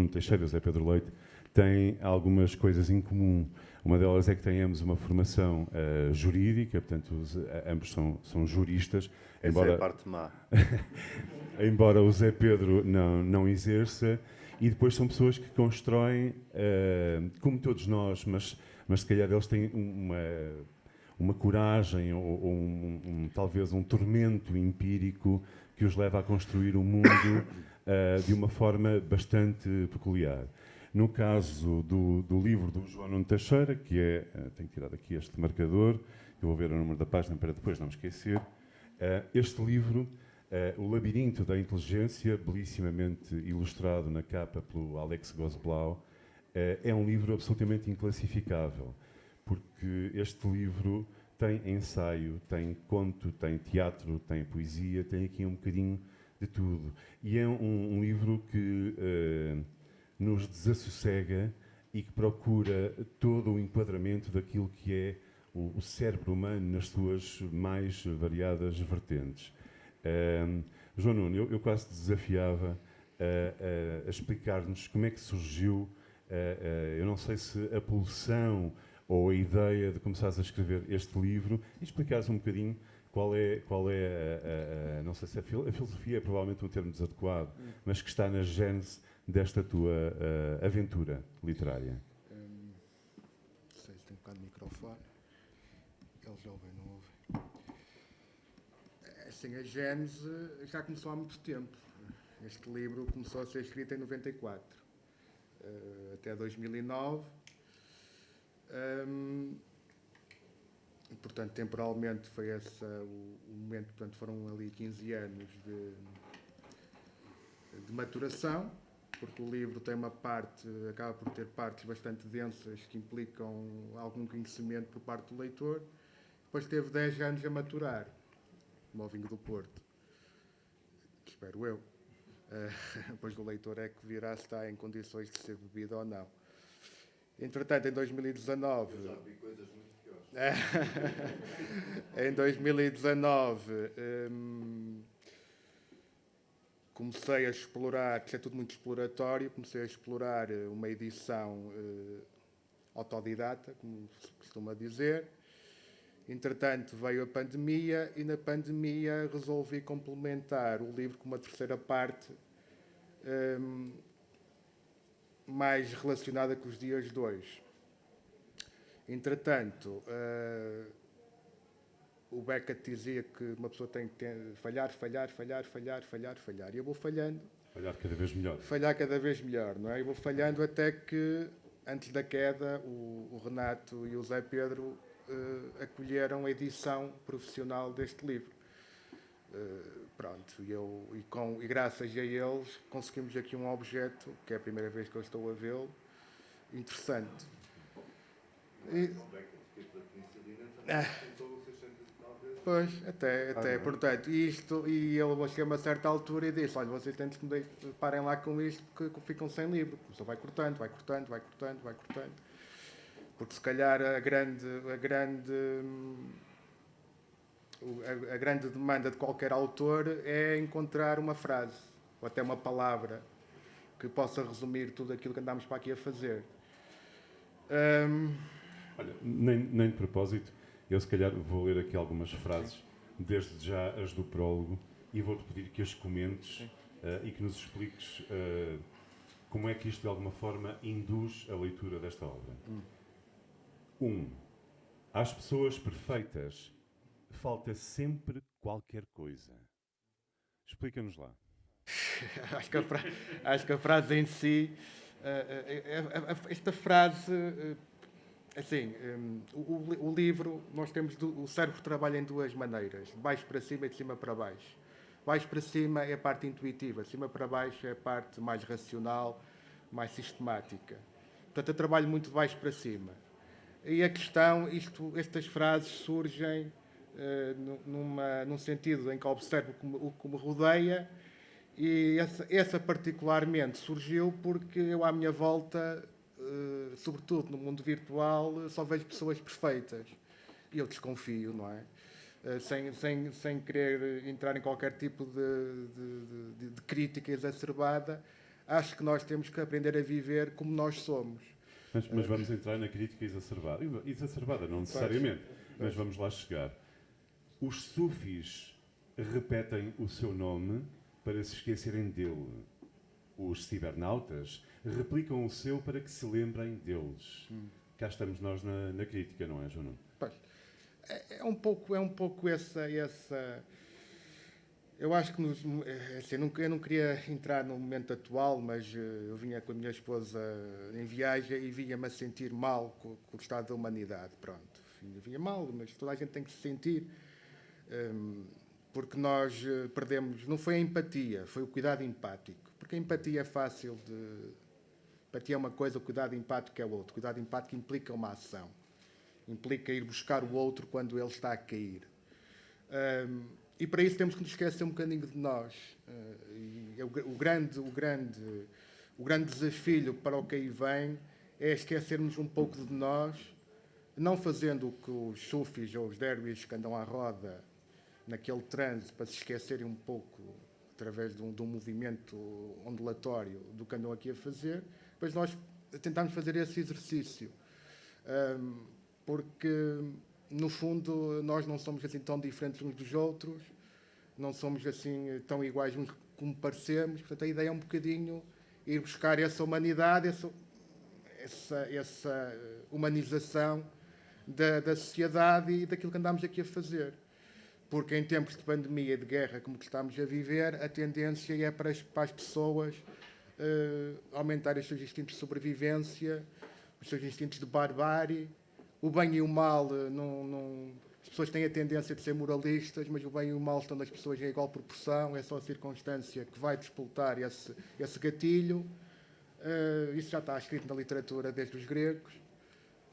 Nuno Teixeira e o Zé Pedro Leite têm algumas coisas em comum. Uma delas é que têm ambos uma formação jurídica, portanto, ambos são juristas. Essa é a parte má. Embora o Zé Pedro não exerça, e depois são pessoas que constroem, como todos nós, mas se calhar eles têm uma coragem ou talvez um tormento empírico que os leva a construir o mundo de uma forma bastante peculiar. No caso do livro do João Nuno Teixeira, que é, tenho que tirar aqui este marcador, eu vou ver o número da página para depois não me esquecer, este livro, O Labirinto da Inteligência, belissimamente ilustrado na capa pelo Alex Gozblau, é um livro absolutamente inclassificável, porque este livro tem ensaio, tem conto, tem teatro, tem poesia, tem aqui um bocadinho de tudo. E é um livro que nos desassossega e que procura todo o enquadramento daquilo que é o cérebro humano nas suas mais variadas vertentes. João Nuno, eu quase te desafiava a explicar-nos como é que surgiu, eu não sei se a pulsão ou a ideia de começares a escrever este livro, e explicares um bocadinho qual é não sei se a filosofia é provavelmente um termo desadequado, mas que está na gênese desta tua aventura literária. Não sei se tem um bocado de microfone. Eles ouvem, não ouvem. Assim, a gênese já começou há muito tempo. Este livro começou a ser escrito em 94, até 2009. Portanto, temporalmente foi esse o momento, portanto, foram ali 15 anos de maturação, porque o livro tem uma parte, acaba por ter partes bastante densas que implicam algum conhecimento por parte do leitor. Depois teve 10 anos a maturar, como ao vinho do Porto, espero eu. Depois o leitor é que virá se está em condições de ser bebido ou não. Entretanto, em 2019... Eu já vi coisas muito piores. Em 2019... comecei a explorar, que é tudo muito exploratório, comecei a explorar uma edição autodidata, como se costuma dizer. Entretanto, veio a pandemia e na pandemia resolvi complementar o livro com uma terceira parte mais relacionada com os dias de hoje. Entretanto, o Beckett dizia que uma pessoa tem que falhar. E eu vou falhando. Falhar cada vez melhor. Falhar cada vez melhor, não é? Eu vou falhando até que, antes da queda, o Renato e o Zé Pedro acolheram a edição profissional deste livro. Pronto, e graças a eles conseguimos aqui um objeto, que é a primeira vez que eu estou a vê-lo, interessante. Pois, até portanto, isto, e ele chegou a certa altura e disse, olha, vocês têm que parem lá com isto porque ficam sem livro. Só vai cortando. Porque se calhar a grande demanda de qualquer autor é encontrar uma frase, ou até uma palavra, que possa resumir tudo aquilo que andamos para aqui a fazer. Olha, nem de propósito, eu se calhar vou ler aqui algumas frases, desde já as do prólogo, e vou-te pedir que as comentes e que nos expliques como é que isto de alguma forma induz a leitura desta obra. 1. Às pessoas perfeitas falta sempre qualquer coisa. Explica-nos lá. Acho que a frase em si, esta frase, assim, o livro, nós temos, o cérebro trabalha em duas maneiras, de baixo para cima e de cima para baixo. Baixo para cima é a parte intuitiva, de cima para baixo é a parte mais racional, mais sistemática. Portanto, eu trabalho muito de baixo para cima. E a questão, estas frases surgem num sentido em que observo o que me rodeia, e essa particularmente surgiu porque eu à minha volta, sobretudo no mundo virtual, só vejo pessoas perfeitas. E eu desconfio, não é? Sem querer entrar em qualquer tipo de crítica exacerbada, acho que nós temos que aprender a viver como nós somos. Mas vamos entrar na crítica exacerbada. Exacerbada, não necessariamente, mas vamos lá chegar. Os sufis repetem o seu nome para se esquecerem dele. Os cibernautas replicam o seu para que se lembrem deles. Cá estamos nós na crítica, não é, João Nuno? Pois. É um pouco essa. Eu acho que assim, eu não queria entrar no momento atual, mas eu vinha com a minha esposa em viagem e vinha-me a sentir mal com o estado da humanidade. Pronto, vinha mal, mas toda a gente tem que se sentir, porque nós perdemos. Não foi a empatia, foi o cuidado empático. Porque a empatia é fácil de. Empatia é uma coisa, o cuidado empático é outra. O cuidado empático implica uma ação, implica ir buscar o outro quando ele está a cair. E para isso temos que nos esquecer um bocadinho de nós. O grande desafio para o que aí vem é esquecermos um pouco de nós, não fazendo o que os sufis ou os derviches que andam à roda naquele transe para se esquecerem um pouco através de um movimento ondulatório do que andam aqui a fazer, mas nós tentamos fazer esse exercício. Porque no fundo, nós não somos assim tão diferentes uns dos outros, não somos assim tão iguais uns como parecemos. Portanto, a ideia é um bocadinho ir buscar essa humanidade, essa humanização da sociedade e daquilo que andamos aqui a fazer. Porque em tempos de pandemia e de guerra como que estamos a viver, a tendência é para as pessoas aumentarem os seus instintos de sobrevivência, os seus instintos de barbárie. O bem e o mal, as pessoas têm a tendência de ser moralistas, mas o bem e o mal estão nas pessoas em igual proporção, é só a circunstância que vai despoltar esse gatilho. Isso já está escrito na literatura desde os gregos.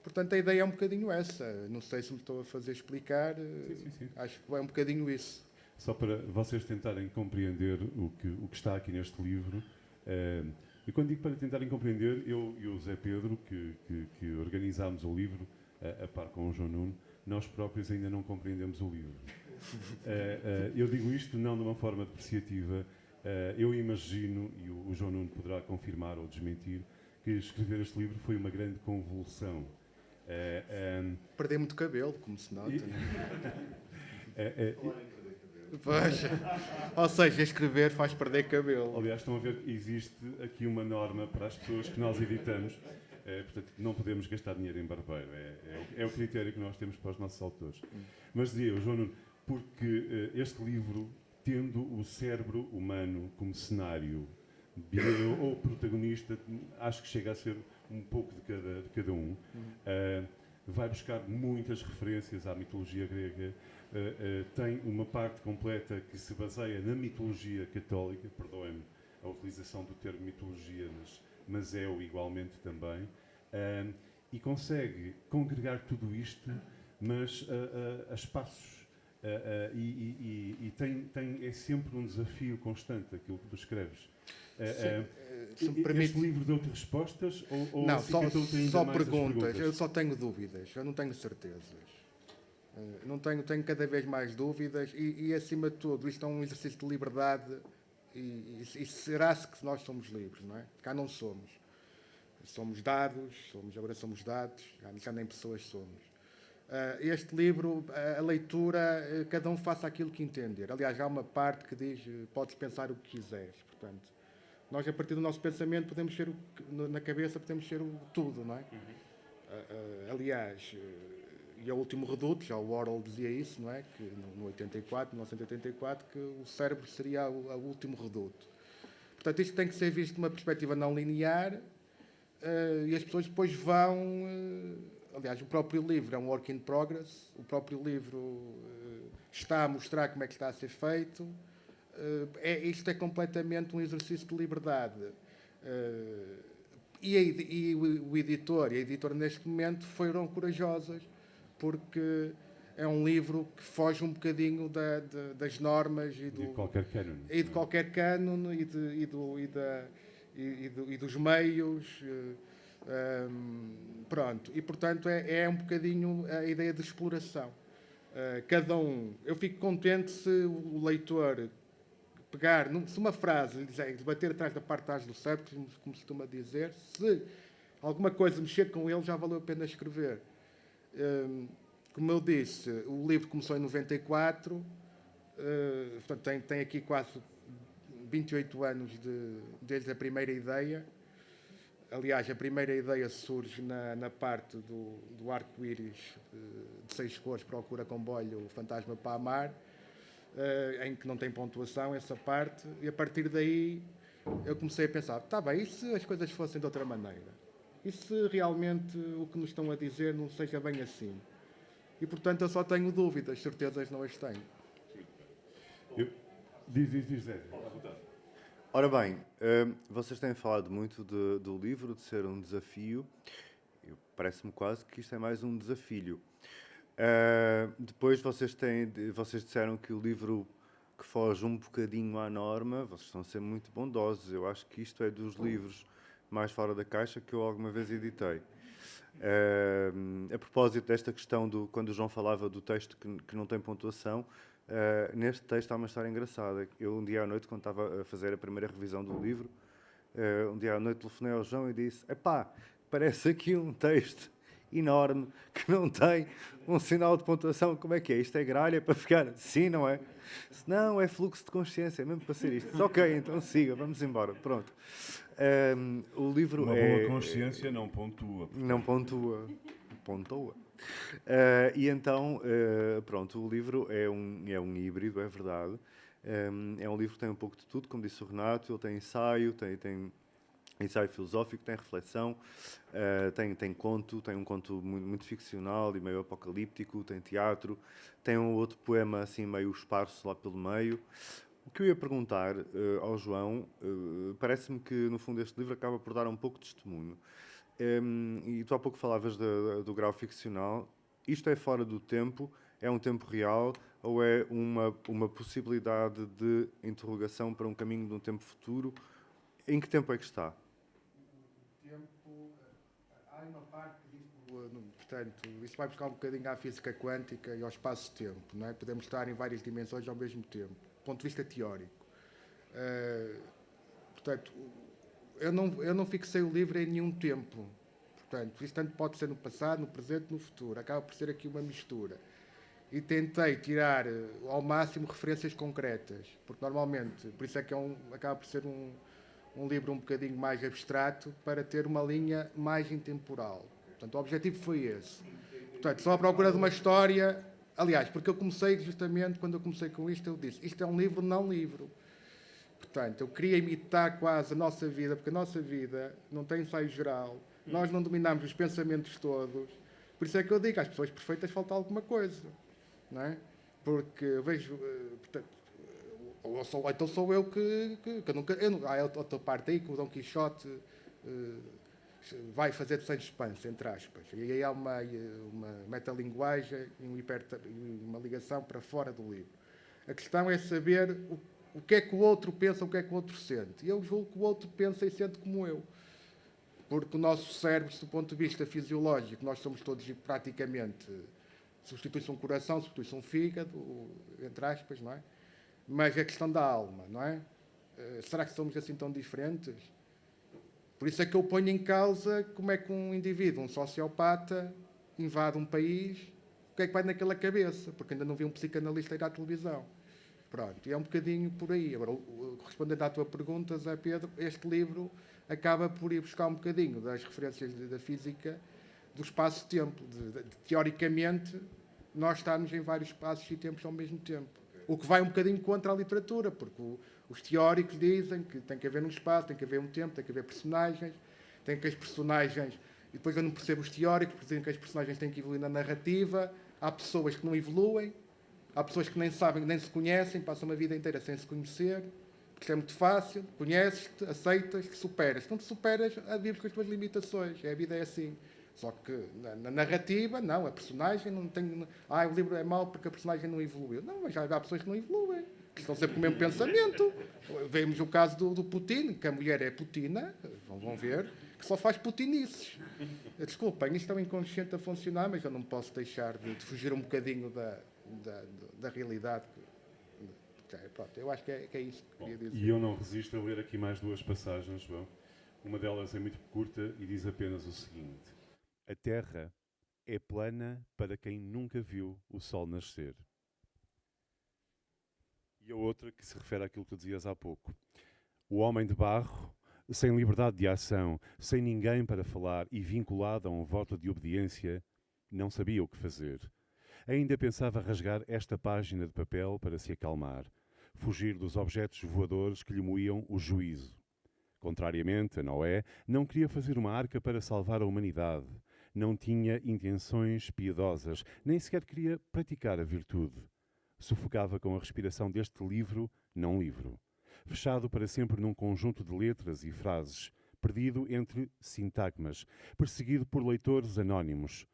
Portanto, a ideia é um bocadinho essa. Não sei se me estou a fazer explicar. Sim. Acho que é um bocadinho isso. Só para vocês tentarem compreender o que está aqui neste livro. E quando digo para tentarem compreender, eu e o Zé Pedro, que organizámos o livro, a par com o João Nuno, nós próprios ainda não compreendemos o livro. Eu digo isto não de uma forma depreciativa. Eu imagino, e o João Nuno poderá confirmar ou desmentir, que escrever este livro foi uma grande convulsão. Perder muito cabelo, como se nota. Pois. Ou seja, escrever faz perder cabelo. Aliás, estão a ver que existe aqui uma norma para as pessoas que nós editamos. Portanto, não podemos gastar dinheiro em barbeiro. É o critério que nós temos para os nossos autores. Mas dizia, João Nuno, porque este livro, tendo o cérebro humano como cenário ou protagonista, acho que chega a ser um pouco de cada um. Vai buscar muitas referências à mitologia grega. Tem uma parte completa que se baseia na mitologia católica, perdoem-me a utilização do termo mitologia, mas é o igualmente também, e consegue congregar tudo isto, mas a espaços, e é sempre um desafio constante aquilo que tu escreves. Este livro deu-te respostas ou não, só mais perguntas. Eu só tenho dúvidas, eu não tenho certezas. Tenho cada vez mais dúvidas e acima de tudo, isto é um exercício de liberdade e será-se que nós somos livres, não é? Cá não somos. Somos dados, agora somos dados, já nem pessoas somos. Este livro, a leitura, cada um faça aquilo que entender. Aliás, há uma parte que diz, podes pensar o que quiseres. Portanto, nós, a partir do nosso pensamento, podemos ser na cabeça, podemos ser tudo, não é? Aliás, e o último reduto, já o Orwell dizia isso, não é? Que no 1984, que o cérebro seria o último reduto. Portanto, isto tem que ser visto de uma perspectiva não linear e as pessoas depois vão... aliás, o próprio livro é um work in progress, o próprio livro está a mostrar como é que está a ser feito. Isto é completamente um exercício de liberdade. E o editor e a editora, neste momento, foram corajosas, porque é um livro que foge um bocadinho das normas e de qualquer cânon. E de qualquer cânon e dos meios. Pronto. E, portanto, é um bocadinho a ideia de exploração. Cada um... Eu fico contente se o leitor pegar, se uma frase lhe dizer, bater atrás da parte de trás do cérebro, como se costuma dizer, se alguma coisa mexer com ele, já valeu a pena escrever. Como eu disse, o livro começou em 94, portanto, tem aqui quase 28 anos desde a primeira ideia. Aliás, a primeira ideia surge na parte do arco-íris de 6 cores, procura comboio, o fantasma para amar, em que não tem pontuação essa parte, e a partir daí eu comecei a pensar, está bem, e se as coisas fossem de outra maneira? E se realmente o que nos estão a dizer não seja bem assim? E, portanto, eu só tenho dúvidas, certezas não as tenho. Diz, Zé. Ora bem, vocês têm falado muito do livro, de ser um desafio. Parece-me quase que isto é mais um desafio. Depois vocês disseram que o livro que foge um bocadinho à norma, vocês estão a ser muito bondosos. Eu acho que isto é dos livros mais fora da caixa que eu alguma vez editei. A propósito desta questão, quando o João falava do texto que não tem pontuação, neste texto há uma história engraçada. Eu, um dia à noite, quando estava a fazer a primeira revisão do livro, um dia à noite telefonei ao João e disse: epá, parece aqui um texto enorme que não tem um sinal de pontuação. Como é que é? Isto é gralha para ficar assim, não é? Não, é fluxo de consciência, é mesmo para ser isto. Ok, então siga, vamos embora. Pronto. O livro Uma boa consciência não pontua. Portanto. Não pontua. Pontua. E então, pronto, o livro é um híbrido, é verdade. É um livro que tem um pouco de tudo, como disse o Renato. Ele tem ensaio, tem ensaio filosófico, tem reflexão, tem conto, tem um conto muito, muito ficcional e meio apocalíptico, tem teatro, tem um outro poema assim meio esparso lá pelo meio. O que eu ia perguntar ao João, parece-me que no fundo este livro acaba por dar um pouco de testemunho. E tu há pouco falavas do grau ficcional. Isto é fora do tempo? É um tempo real? Ou é uma possibilidade de interrogação para um caminho de um tempo futuro? Em que tempo é que está? Há uma parte que diz, portanto, isso vai buscar um bocadinho à física quântica e ao espaço-tempo, não é? Podemos estar em várias dimensões ao mesmo tempo, do ponto de vista teórico. Portanto, eu não fixei o livro em nenhum tempo. Portanto, isto tanto pode ser no passado, no presente, no futuro. Acaba por ser aqui uma mistura. E tentei tirar ao máximo referências concretas, porque normalmente, por isso é que acaba por ser um livro um bocadinho mais abstrato, para ter uma linha mais intemporal. Portanto, o objetivo foi esse. Portanto, só à procura de uma história. Aliás, porque eu comecei justamente, quando eu comecei com isto, eu disse, isto é um livro não livro. Portanto, eu queria imitar quase a nossa vida, porque a nossa vida não tem ensaio geral, nós não dominamos os pensamentos todos. Por isso é que eu digo, às pessoas perfeitas falta alguma coisa, não é? Porque eu vejo, portanto, então sou eu que nunca... Há outra parte aí que o Dom Quixote vai fazer de Sancho Panza, entre aspas. E aí há uma metalinguagem e uma ligação para fora do livro. A questão é saber o que é que o outro pensa, o que é que o outro sente. E eu julgo que o outro pensa e sente como eu. Porque o nosso cérebro, do ponto de vista fisiológico, nós somos todos praticamente... Substitui-se um coração, substitui-se um fígado, entre aspas, não é? Mas é questão da alma, não é? Será que somos assim tão diferentes? Por isso é que eu ponho em causa como é que um indivíduo, um sociopata, invade um país, o que é que vai naquela cabeça? Porque ainda não vi um psicanalista ir à televisão. Pronto, e é um bocadinho por aí. Agora, respondendo à tua pergunta, Zé Pedro, este livro acaba por ir buscar um bocadinho das referências da física do espaço-tempo. Teoricamente, nós estamos em vários espaços e tempos ao mesmo tempo. O que vai um bocadinho contra a literatura, porque os teóricos dizem que tem que haver um espaço, tem que haver um tempo, tem que haver personagens, tem que as personagens... E depois eu não percebo os teóricos, porque dizem que as personagens têm que evoluir na narrativa. Há pessoas que não evoluem, há pessoas que nem sabem, nem se conhecem, passam uma vida inteira sem se conhecer, porque isto é muito fácil, conheces-te, aceitas, superas. Se não te superas, vives com as tuas limitações. A vida é assim. Só que na narrativa, não, a personagem não tem... o livro é mau porque a personagem não evoluiu. Não, mas já há pessoas que não evoluem, que estão sempre com o mesmo pensamento. Vemos o caso do Putin, que a mulher é Putina, vão ver, que só faz putinices. Desculpem, isto é um inconsciente a funcionar, mas eu não posso deixar de fugir um bocadinho da realidade. Pronto, eu acho que é isso que queria dizer. E eu não resisto a ler aqui mais duas passagens, João. Uma delas é muito curta e diz apenas o seguinte: a Terra é plana para quem nunca viu o sol nascer. E a outra que se refere àquilo que tu dizias há pouco. O homem de barro, sem liberdade de ação, sem ninguém para falar e vinculado a um voto de obediência, não sabia o que fazer. Ainda pensava rasgar esta página de papel para se acalmar, fugir dos objetos voadores que lhe moíam o juízo. Contrariamente a Noé, não queria fazer uma arca para salvar a humanidade. Não tinha intenções piedosas, nem sequer queria praticar a virtude. Sufocava com a respiração deste livro, não livro. Fechado para sempre num conjunto de letras e frases, perdido entre sintagmas, perseguido por leitores anónimos.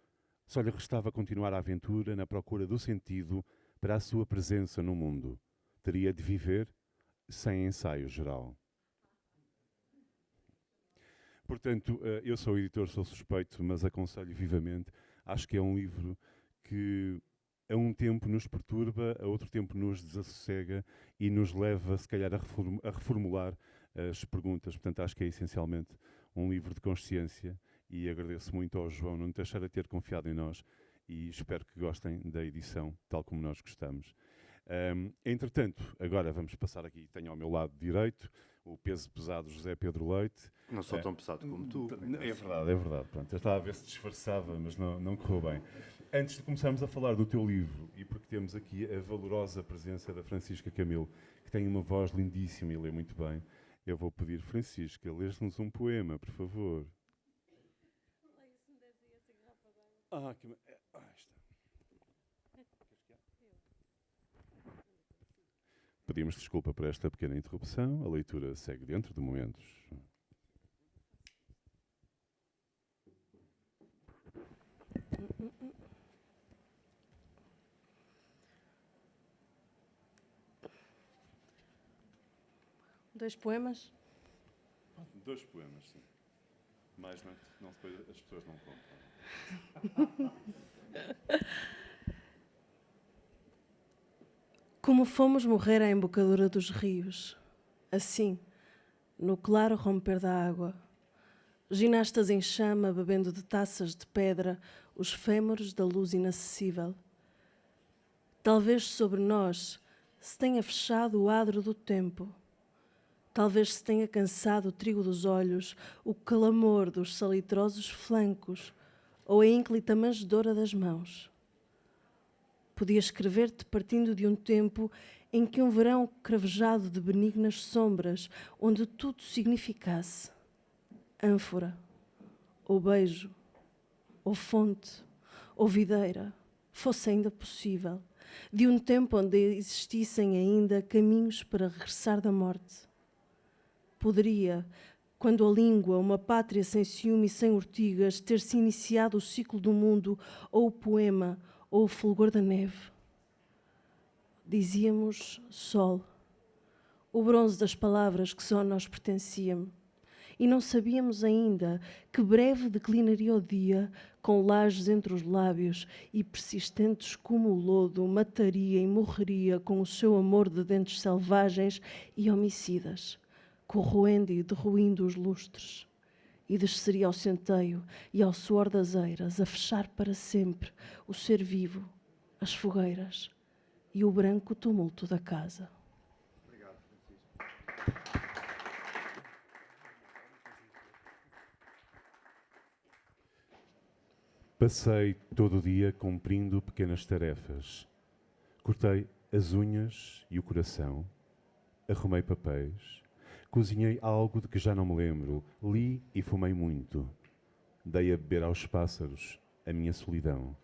Só lhe restava continuar a aventura na procura do sentido para a sua presença no mundo. Teria de viver sem ensaio geral. Portanto, eu sou editor, sou suspeito, mas aconselho vivamente. Acho que é um livro que a um tempo nos perturba, a outro tempo nos desassossega e nos leva, se calhar, a reformular as perguntas. Portanto, acho que é essencialmente um livro de consciência e agradeço muito ao João não deixar de ter confiado em nós e espero que gostem da edição, tal como nós gostamos. Entretanto, agora vamos passar aqui, tenho ao meu lado direito o peso pesado José Pedro Leite. Não sou tão pesado como tu. É verdade, é verdade. Pronto, eu estava a ver se disfarçava, mas não correu bem. Antes de começarmos a falar do teu livro, e porque temos aqui a valorosa presença da Francisca Camilo, que tem uma voz lindíssima e lê muito bem, eu vou pedir, Francisca, lês-nos um poema, por favor. Pedimos desculpa por esta pequena interrupção. A leitura segue dentro de momentos. Dois poemas? Dois poemas, sim. Mais não depois as pessoas não compram. Como fomos morrer à embocadura dos rios, assim, no claro romper da água, ginastas em chama bebendo de taças de pedra os fêmures da luz inacessível. Talvez sobre nós se tenha fechado o adro do tempo. Talvez se tenha cansado o trigo dos olhos, o clamor dos salitrosos flancos ou a ínclita manjedora das mãos. Podia escrever-te partindo de um tempo em que um verão cravejado de benignas sombras, onde tudo significasse ânfora, ou beijo, ou fonte, ou videira, fosse ainda possível, de um tempo onde existissem ainda caminhos para regressar da morte. Poderia, quando a língua, uma pátria sem ciúme e sem ortigas, ter-se iniciado o ciclo do mundo, ou o poema, ou o fulgor da neve. Dizíamos sol, o bronze das palavras que só a nós pertenciam, e não sabíamos ainda que breve declinaria o dia, com lajes entre os lábios e persistentes como o lodo, mataria e morreria com o seu amor de dentes selvagens e homicidas, corroendo e derruindo os lustres, e desceria ao centeio e ao suor das eiras, a fechar para sempre o ser vivo, as fogueiras e o branco tumulto da casa. Obrigado, Francisco. Passei todo o dia cumprindo pequenas tarefas. Cortei as unhas e o coração, arrumei papéis, cozinhei algo de que já não me lembro, li e fumei muito. Dei a beber aos pássaros a minha solidão.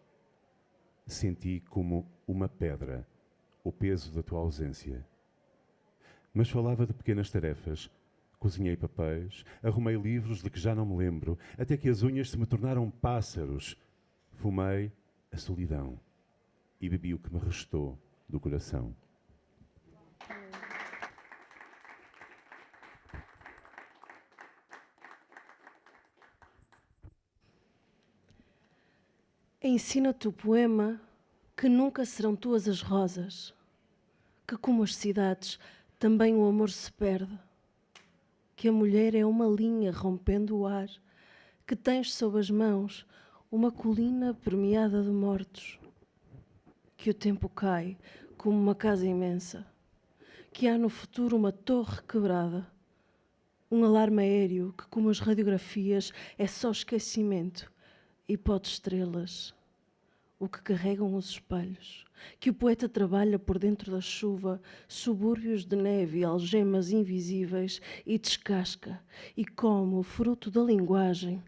Senti como uma pedra o peso da tua ausência. Mas falava de pequenas tarefas. Cozinhei papéis, arrumei livros de que já não me lembro, até que as unhas se me tornaram pássaros. Fumei a solidão e bebi o que me restou do coração. Ensina-te o poema que nunca serão tuas as rosas, que, como as cidades, também o amor se perde. Que a mulher é uma linha rompendo o ar, que tens sob as mãos uma colina permeada de mortos. Que o tempo cai como uma casa imensa, que há no futuro uma torre quebrada, um alarme aéreo que, como as radiografias, é só esquecimento e pó de estrelas, o que carregam os espelhos, que o poeta trabalha por dentro da chuva, subúrbios de neve e algemas invisíveis, e descasca, e come o fruto da linguagem,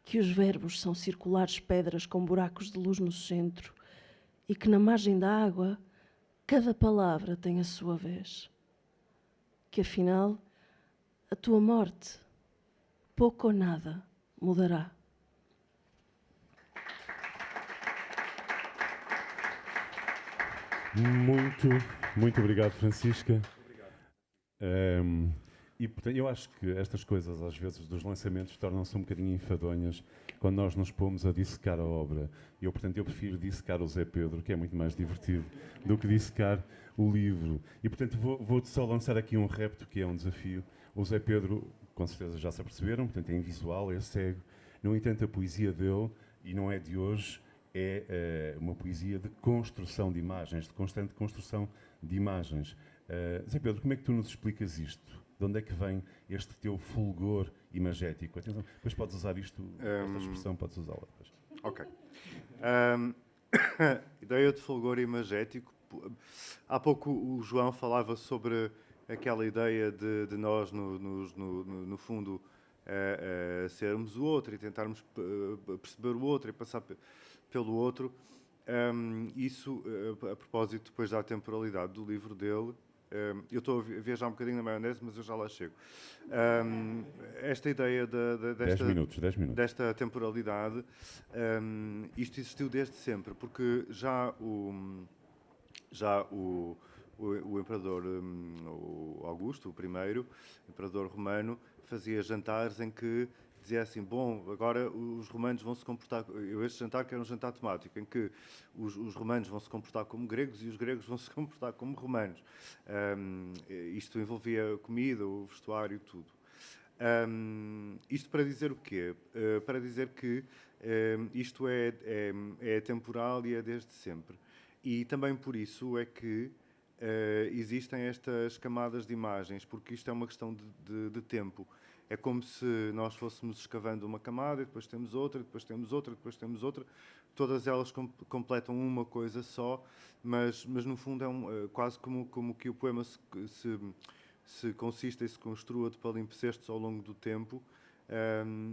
que os verbos são circulares pedras com buracos de luz no centro, e que na margem da água cada palavra tem a sua vez. Que afinal a tua morte, pouco ou nada, mudará. Muito obrigado, Francisca. E portanto, eu acho que estas coisas, às vezes, dos lançamentos, tornam-se um bocadinho enfadonhas quando nós nos pomos a dissecar a obra. Portanto, eu prefiro dissecar o Zé Pedro, que é muito mais divertido, do que dissecar o livro. E, portanto, vou só lançar aqui um repto, que é um desafio. O Zé Pedro, com certeza já se aperceberam, portanto, é invisual, é cego. No entanto, a poesia dele, e não é de hoje, é uma poesia de construção de imagens, de constante construção de imagens. Zé Pedro, como é que tu nos explicas isto? De onde é que vem este teu fulgor imagético? Atenção, depois podes usar isto, esta expressão, podes usá-la depois. Ok. Ideia de fulgor imagético. Há pouco o João falava sobre aquela ideia de nós, no fundo, sermos o outro e tentarmos perceber o outro e passar pelo outro. Isso, a propósito depois da temporalidade do livro dele, eu estou a viajar um bocadinho na maionese, mas eu já lá chego. Esta ideia desta, 10 minutos. Desta temporalidade, isto existiu desde sempre, porque já o imperador o Augusto, o primeiro, imperador romano, fazia jantares em que dizia assim, bom, agora os romanos vão se comportar... Este jantar que era um jantar temático, em que os romanos vão se comportar como gregos e os gregos vão se comportar como romanos. Isto envolvia comida, o vestuário, tudo. Isto para dizer o quê? Para dizer que isto é temporal e é desde sempre. E também por isso é que existem estas camadas de imagens, porque isto é uma questão de tempo. É como se nós fôssemos escavando uma camada, e depois temos outra, depois temos outra, depois temos outra. Todas elas completam uma coisa só, mas no fundo é quase como que o poema se consiste e se construa de palimpsestos ao longo do tempo,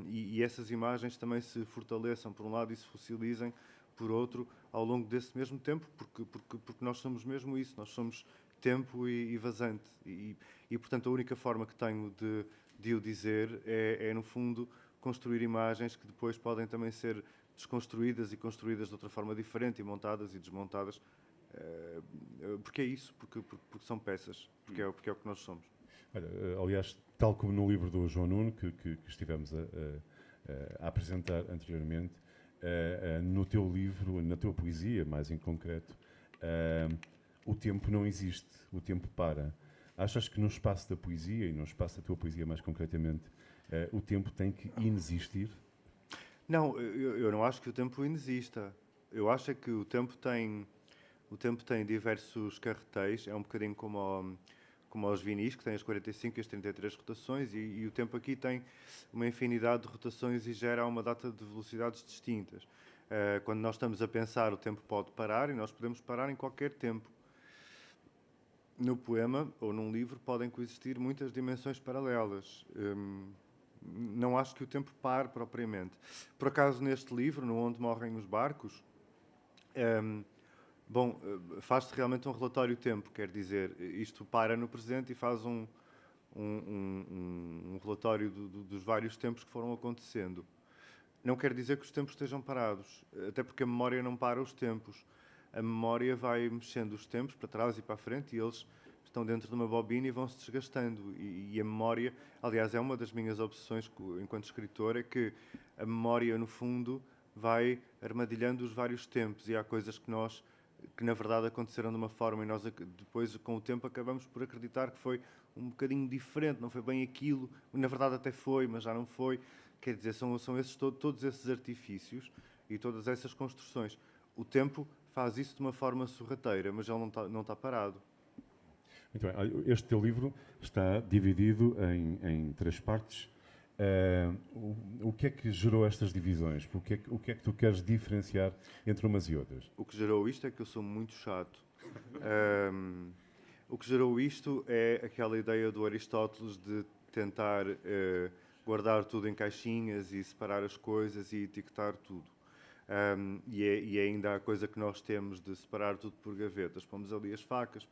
e essas imagens também se fortaleçam por um lado e se fossilizem por outro ao longo desse mesmo tempo, porque nós somos mesmo isso, nós somos tempo e vazante. E portanto, a única forma que tenho de o dizer é, no fundo, construir imagens que depois podem também ser desconstruídas e construídas de outra forma diferente, e montadas e desmontadas, porque é isso, porque são peças, porque é o que nós somos. Olha, aliás, tal como no livro do João Nuno, que estivemos a apresentar anteriormente, no teu livro, na tua poesia, mais em concreto, o tempo não existe, o tempo para. Achas que no espaço da poesia, e no espaço da tua poesia mais concretamente, o tempo tem que inexistir? Não, eu não acho que o tempo inexista. Eu acho que o tempo tem diversos carretéis, é um bocadinho como aos vinis, que têm as 45 e as 33 rotações, e o tempo aqui tem uma infinidade de rotações e gera uma data de velocidades distintas. Quando nós estamos a pensar, o tempo pode parar, e nós podemos parar em qualquer tempo. No poema ou num livro podem coexistir muitas dimensões paralelas. Não acho que o tempo pare propriamente. Por acaso, neste livro, no Onde Morrem os Barcos, faz-se realmente um relatório tempo, quer dizer, isto para no presente e faz um relatório dos vários tempos que foram acontecendo. Não quer dizer que os tempos estejam parados, até porque a memória não para os tempos. A memória vai mexendo os tempos para trás e para a frente, e eles estão dentro de uma bobina e vão se desgastando. E a memória, aliás, é uma das minhas obsessões enquanto escritor, é que a memória, no fundo, vai armadilhando os vários tempos, e há coisas que nós que na verdade aconteceram de uma forma e nós depois, com o tempo, acabamos por acreditar que foi um bocadinho diferente, não foi bem aquilo, na verdade até foi, mas já não foi. Quer dizer, são esses, todos esses artifícios e todas essas construções. O tempo faz isso de uma forma sorrateira, mas ele não está parado. Muito bem. Olha, este teu livro está dividido em 3 partes. O que é que gerou estas divisões? O que é que tu queres diferenciar entre umas e outras? O que gerou isto é que eu sou muito chato. O que gerou isto é aquela ideia do Aristóteles de tentar guardar tudo em caixinhas e separar as coisas e etiquetar tudo. E ainda a coisa que nós temos de separar tudo por gavetas. Pomos ali as facas,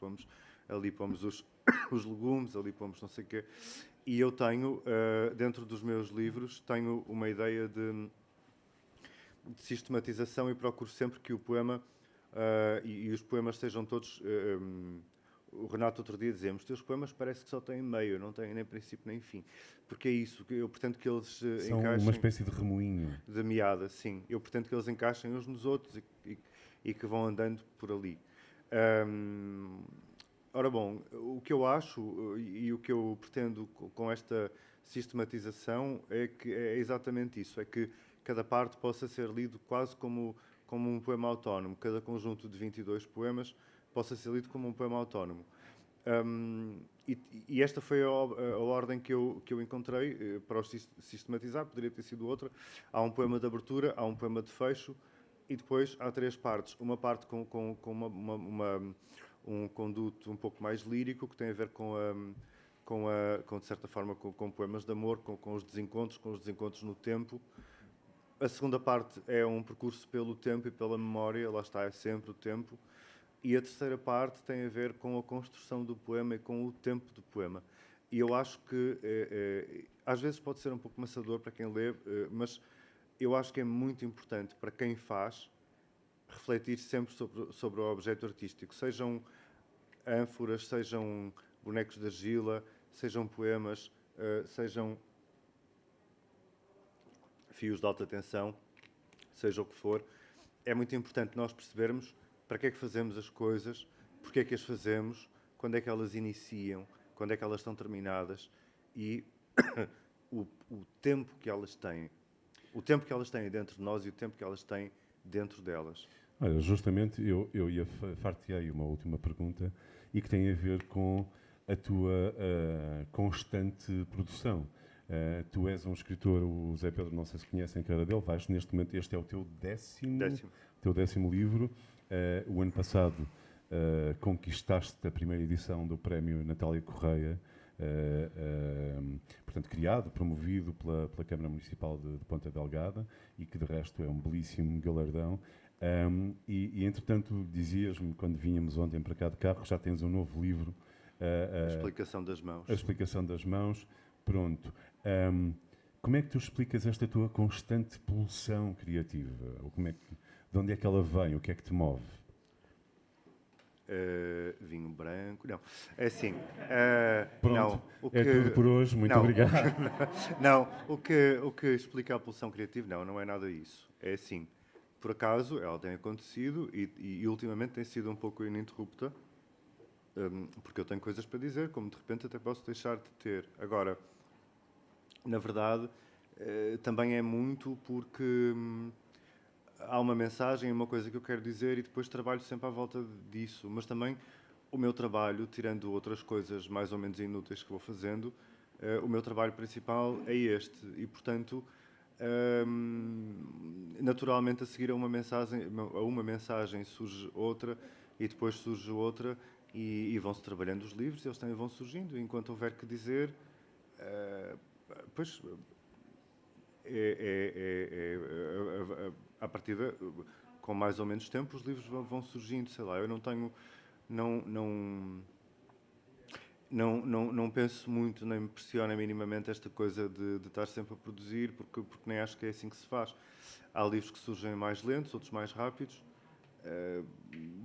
ali pomos os legumes, ali pomos não sei o quê. E eu tenho, dentro dos meus livros, tenho uma ideia de sistematização e procuro sempre que o poema e os poemas sejam todos... o Renato outro dia dizia, os teus poemas parece que só têm meio, não têm nem princípio nem fim. Porque é isso, eu pretendo que eles São encaixem... uma espécie de remoinho. De meada, sim. Eu pretendo que eles encaixem uns nos outros e que vão andando por ali. Ora bom, o que eu acho e o que eu pretendo com esta sistematização é exatamente isso, é que cada parte possa ser lido quase como um poema autónomo, cada conjunto de 22 poemas possa ser lido como um poema autónomo. E esta foi a ordem que eu encontrei para os sistematizar, poderia ter sido outra. Há um poema de abertura, há um poema de fecho e depois há 3 partes. Uma parte com um conduto um pouco mais lírico, que tem a ver de certa forma, com poemas de amor, com os desencontros no tempo. A segunda parte é um percurso pelo tempo e pela memória, lá está, é sempre o tempo. E a terceira parte tem a ver com a construção do poema e com o tempo do poema. E eu acho que, às vezes pode ser um pouco maçador para quem lê, mas eu acho que é muito importante para quem faz refletir sempre sobre o objeto artístico. Sejam ânforas, sejam bonecos de argila, sejam poemas, sejam fios de alta tensão, seja o que for. É muito importante nós percebermos para que é que fazemos as coisas, porque é que as fazemos, quando é que elas iniciam, quando é que elas estão terminadas e o tempo que elas têm. O tempo que elas têm dentro de nós e o tempo que elas têm dentro delas. Olha, justamente eu ia far-te-ei uma última pergunta e que tem a ver com a tua constante produção. Tu és um escritor, o Zé Pedro, não sei se conhecem a cara dele, neste momento, este é o teu décimo livro. O ano passado conquistaste a primeira edição do Prémio Natália Correia, portanto, criado, promovido pela Câmara Municipal de Ponta Delgada e que, de resto, é um belíssimo galardão. Entretanto, dizias-me, quando vínhamos ontem para cá de carro, que já tens um novo livro. A Explicação das Mãos. A Explicação das Mãos. Pronto. Como é que tu explicas esta tua constante pulsão criativa? Ou de onde é que ela vem? O que é que te move? Vinho branco, não. É assim. Pronto, não, é tudo por hoje. Muito obrigado. Não, o que explica a pulsão criativa, não é nada isso. É assim. Por acaso, ela tem acontecido e ultimamente tem sido um pouco ininterrupta, porque eu tenho coisas para dizer, como de repente até posso deixar de ter. Agora, na verdade, também é muito porque há uma mensagem, uma coisa que eu quero dizer e depois trabalho sempre à volta disso. Mas também o meu trabalho, tirando outras coisas mais ou menos inúteis que vou fazendo, o meu trabalho principal é este. E, portanto, naturalmente a seguir a uma mensagem surge outra e depois surge outra e vão-se trabalhando os livros e eles também vão surgindo. Enquanto houver que dizer, pois a partir com mais ou menos tempo os livros vão surgindo, sei lá. Eu não tenho não penso muito, nem me pressiona minimamente esta coisa de estar sempre a produzir, porque nem acho que é assim que se faz. Há livros que surgem mais lentos, outros mais rápidos.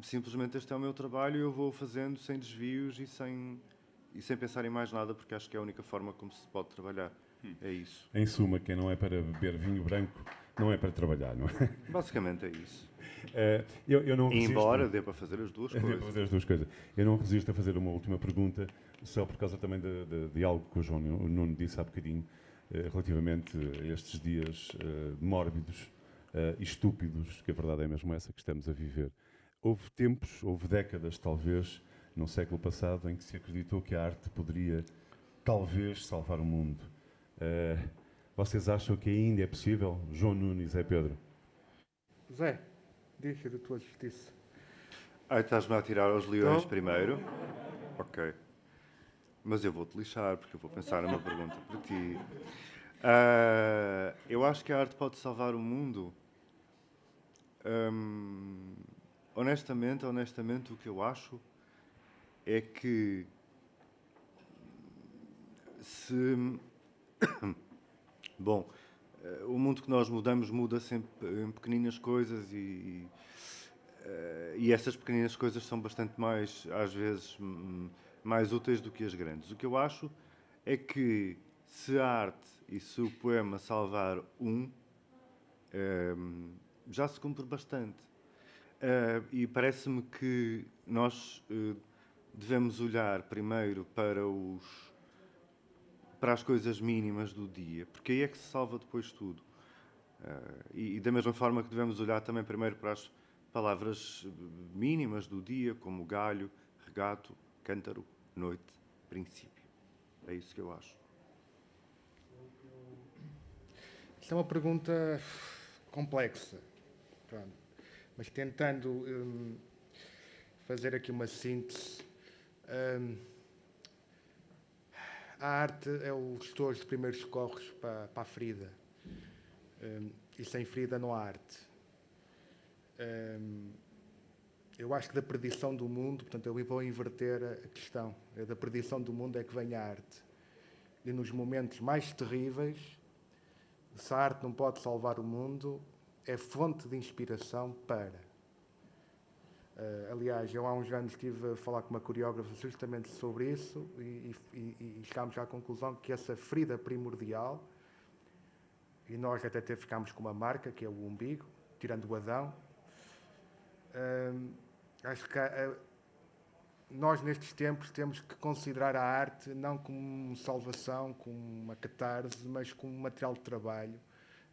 Simplesmente este é o meu trabalho e eu vou fazendo sem desvios e sem pensar em mais nada, porque acho que é a única forma como se pode trabalhar. É isso. Em suma, quem não é para beber vinho branco não é para trabalhar, não é? Basicamente é isso. Eu não resisto. Embora dê para fazer as duas Dê para coisas. fazer as duas coisas. Eu não resisto a fazer uma última pergunta, só por causa também de algo que o João Nuno disse há bocadinho, relativamente a estes dias mórbidos e estúpidos, que a verdade é mesmo essa que estamos a viver. Houve tempos, houve décadas, talvez, no século passado, em que se acreditou que a arte poderia, talvez, salvar o mundo. Vocês acham que ainda é possível? João Nuno e Zé Pedro? Zé, diz da tua justiça. Estás-me a tirar aos leões Tô. primeiro? Ok. Mas eu vou-te lixar, porque eu vou pensar numa pergunta para ti. Eu acho que a arte pode salvar o mundo. Honestamente, o que eu acho é que se... Bom, o mundo que nós mudamos muda sempre em pequeninas coisas e essas pequeninas coisas são bastante mais, às vezes, mais úteis do que as grandes. O que eu acho é que se a arte e se o poema salvar já se cumpre bastante. E parece-me que nós devemos olhar primeiro para as coisas mínimas do dia, porque aí é que se salva depois tudo. E da mesma forma que devemos olhar também primeiro para as palavras mínimas do dia, como galho, regato, cântaro, noite, princípio. É isso que eu acho. Isto é uma pergunta complexa. Pronto. Mas tentando fazer aqui uma síntese, a arte é os gestores de primeiros socorros para a ferida. E sem ferida não há arte. Eu acho que da perdição do mundo, portanto, eu vou inverter a questão. Da perdição do mundo é que vem a arte. E nos momentos mais terríveis, se a arte não pode salvar o mundo, é fonte de inspiração para. Aliás, eu há uns anos estive a falar com uma coreógrafa justamente sobre isso e chegámos à conclusão que essa ferida primordial, e nós até ficámos com uma marca, que é o umbigo, tirando o Adão, acho que nós nestes tempos temos que considerar a arte não como salvação, como uma catarse, mas como um material de trabalho,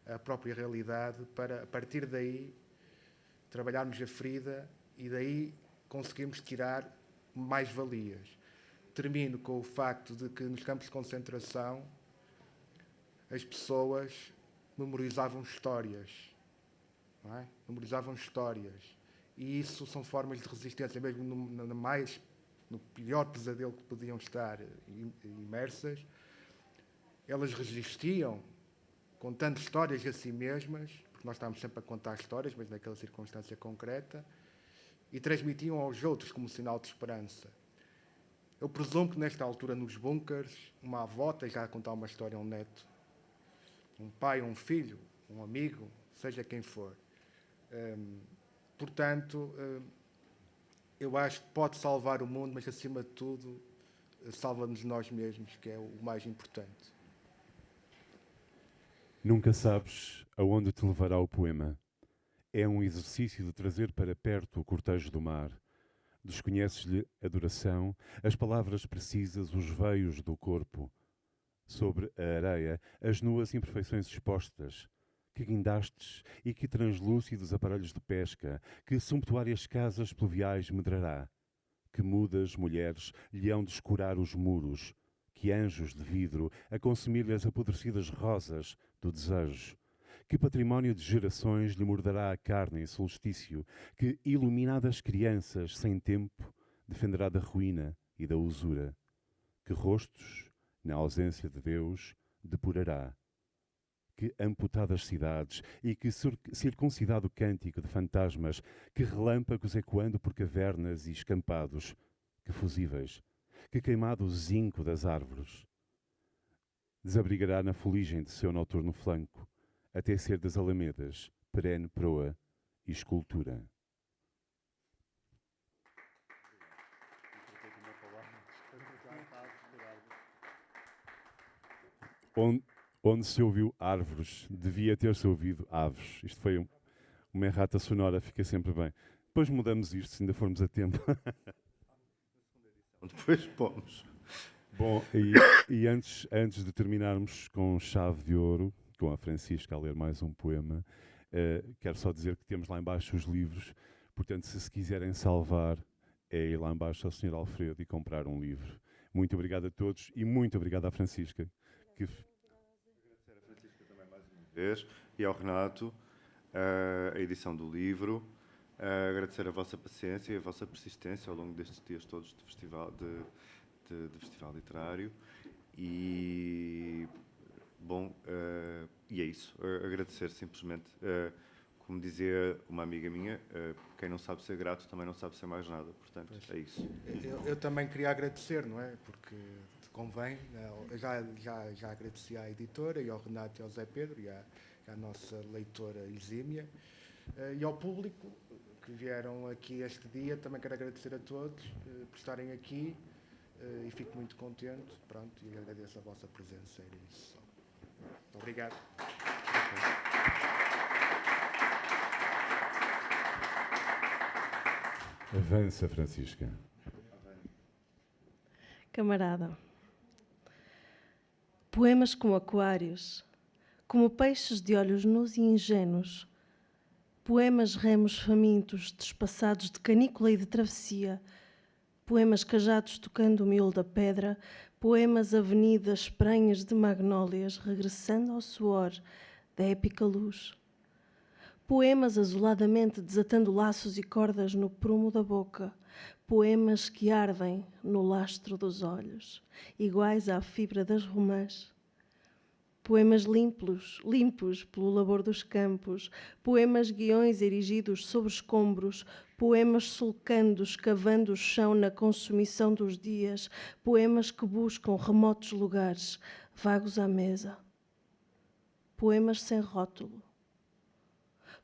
a própria realidade, para a partir daí trabalharmos a ferida e daí conseguimos tirar mais-valias. Termino com o facto de que nos campos de concentração as pessoas memorizavam histórias, não é? Memorizavam histórias. E isso são formas de resistência, mesmo no pior pesadelo que podiam estar imersas. Elas resistiam contando histórias a si mesmas, porque nós estávamos sempre a contar histórias, mas naquela circunstância concreta, e transmitiam aos outros como sinal de esperança. Eu presumo que nesta altura nos bunkers, uma avó esteja a contar uma história a um neto, um pai, um filho, um amigo, seja quem for. Portanto, eu acho que pode salvar o mundo, mas acima de tudo, salva-nos nós mesmos, que é o mais importante. Nunca sabes aonde te levará o poema. É um exercício de trazer para perto o cortejo do mar. Desconheces-lhe a duração, as palavras precisas, os veios do corpo. Sobre a areia, as nuas imperfeições expostas. Que guindastes e que translúcidos aparelhos de pesca, que sumptuárias casas pluviais medrará. Que mudas mulheres lhe hão de escurar os muros, que anjos de vidro a consumir-lhe as apodrecidas rosas do desejo. Que património de gerações lhe morderá a carne em solstício, que iluminadas crianças sem tempo defenderá da ruína e da usura. Que rostos, na ausência de Deus, depurará. Que amputadas cidades e que circuncidado cântico de fantasmas, que relâmpagos ecoando por cavernas e escampados, que fusíveis, que queimado zinco das árvores. Desabrigará na fuligem de seu noturno flanco, até ser das alamedas, perene proa e escultura. Onde se ouviu árvores, devia ter-se ouvido aves. Isto foi uma errata sonora, fica sempre bem. Depois mudamos isto, se ainda formos a tempo. Depois pomos. Bom, e antes de terminarmos com chave de ouro, com a Francisca a ler mais um poema, quero só dizer que temos lá embaixo os livros, portanto, se quiserem salvar, é ir lá embaixo ao Sr. Alfredo e comprar um livro. Muito obrigado a todos e muito obrigado à Francisca. Agradecer a Francisca também mais uma vez e ao Renato a edição do livro. Agradecer a vossa paciência e a vossa persistência ao longo destes dias todos de festival literário. E, bom, e é isso. Agradecer simplesmente, como dizia uma amiga minha, quem não sabe ser grato também não sabe ser mais nada. Portanto, é isso. Eu também queria agradecer, não é? Porque convém. Eu já agradeci à editora e ao Renato e ao Zé Pedro e à nossa leitora exímia. E ao público que vieram aqui este dia, também quero agradecer a todos por estarem aqui e fico muito contente, pronto, e agradeço a vossa presença. Era isso. Muito obrigado. Avança, Francisca. Camarada. Poemas como aquários, como peixes de olhos nus e ingênuos, poemas remos famintos, despassados de canícula e de travessia, poemas cajados tocando o miolo da pedra, poemas avenidas prenhas de magnólias regressando ao suor da épica luz, poemas azuladamente desatando laços e cordas no prumo da boca, poemas que ardem no lastro dos olhos, iguais à fibra das romãs. Poemas limpos pelo labor dos campos, poemas guiões erigidos sobre escombros, poemas sulcando, escavando o chão na consumição dos dias, poemas que buscam remotos lugares, vagos à mesa. Poemas sem rótulo.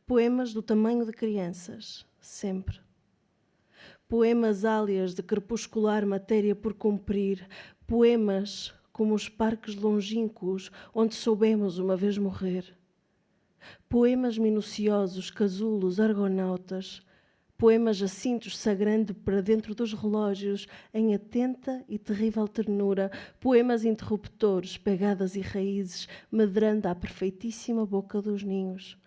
Poemas do tamanho de crianças, sempre. Poemas áleas de crepuscular matéria por cumprir, poemas como os parques longínquos onde soubemos uma vez morrer. Poemas minuciosos, casulos, argonautas, poemas jacintos sagrando para dentro dos relógios em atenta e terrível ternura, poemas interruptores, pegadas e raízes, medrando à perfeitíssima boca dos ninhos.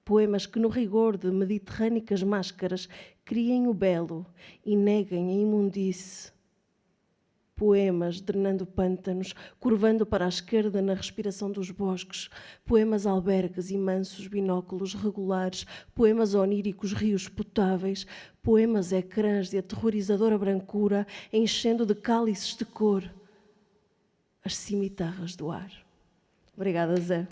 Poemas que no rigor de mediterrânicas máscaras criem o belo e neguem a imundície. Poemas drenando pântanos, curvando para a esquerda na respiração dos bosques, poemas albergues e mansos binóculos regulares, poemas oníricos rios potáveis, poemas ecrãs de aterrorizadora brancura, enchendo de cálices de cor as cimitarras do ar. Obrigada, Zé.